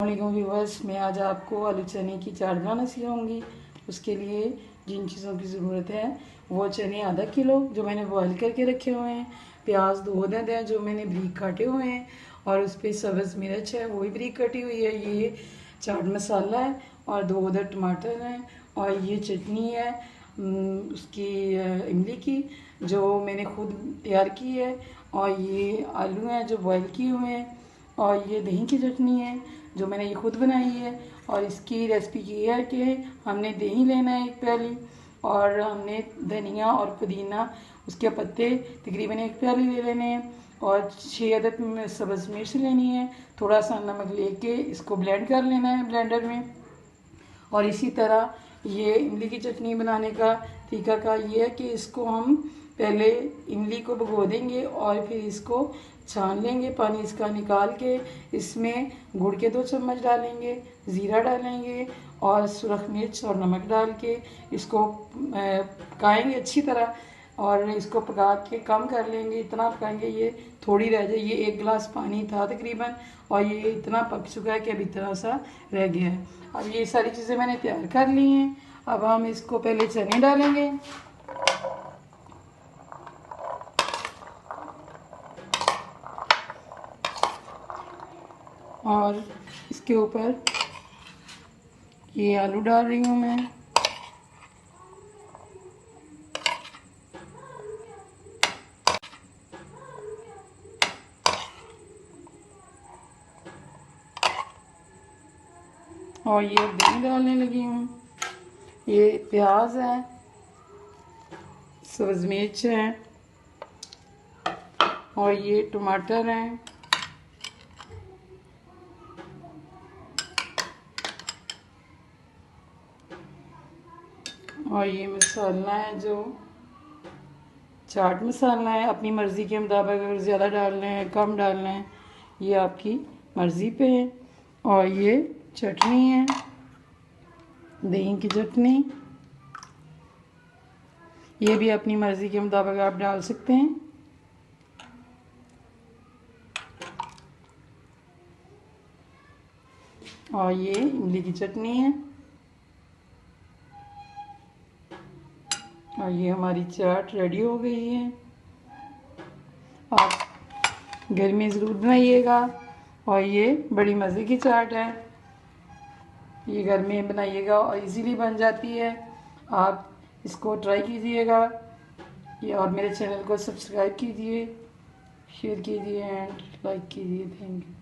अस्सलाम व्यूवर्स, मैं आज आपको आलू चने की चाट बनाना सिखाऊंगी। उसके लिए जिन चीज़ों की ज़रूरत है वो चने आधा किलो जो मैंने बॉईल करके रखे हुए हैं, प्याज 2 अदद हैं जो मैंने बारीक काटे हुए हैं, और उस पर सब्ज़ मिर्च है वो भी बारीक कटी हुई है। ये चाट मसाला है और 2 अदद टमाटर हैं, और ये चटनी है उसकी इमली की जो मैंने खुद तैयार की है, और ये आलू हैं जो बॉईल किए हुए हैं, और ये दही की चटनी है जो मैंने ये खुद बनाई है। और इसकी रेसिपी ये है कि हमने दही लेना है 1 प्याली, और हमने धनिया और पुदीना उसके पत्ते तकरीबन 1 प्याली ले लेने हैं, और 6 अदद सब्ज़ मिर्च लेनी है। थोड़ा सा नमक लेके इसको ब्लेंड कर लेना है ब्लेंडर में। और इसी तरह ये इमली की चटनी बनाने का तरीका का ये है कि इसको हम पहले इमली को भिगो देंगे और फिर इसको छान लेंगे, पानी इसका निकाल के इसमें गुड़ के 2 चम्मच डालेंगे, ज़ीरा डालेंगे और सुरख मिर्च और नमक डाल के इसको पकाएंगे अच्छी तरह, और इसको पका के कम कर लेंगे। इतना पकाएंगे ये थोड़ी रह जाए। ये 1 गिलास पानी था तकरीबन, और ये इतना पक चुका है कि अब इतना सा रह गया है। अब ये सारी चीज़ें मैंने तैयार कर ली हैं। अब हम इसको पहले चने डालेंगे, और इसके ऊपर ये आलू डाल रही हूँ मैं। और ये दही डालने लगी हूँ। ये प्याज है, सब्ज़ मिर्च है, और ये टमाटर हैं, और ये मसाला है जो चाट मसाला है। अपनी मर्ज़ी के मुताबिक अगर ज़्यादा डालना है कम डालना है ये आपकी मर्ज़ी पे है। और ये चटनी है, दही की चटनी, ये भी अपनी मर्ज़ी के मुताबिक आप डाल सकते हैं। और ये इमली की चटनी है, और ये हमारी चाट रेडी हो गई है। आप घर में ज़रूर बनाइएगा, और ये बड़ी मज़े की चाट है। ये घर में बनाइएगा और इजीली बन जाती है। आप इसको ट्राई कीजिएगा, ये और मेरे चैनल को सब्सक्राइब कीजिए, शेयर कीजिए एंड लाइक कीजिए। Thank you.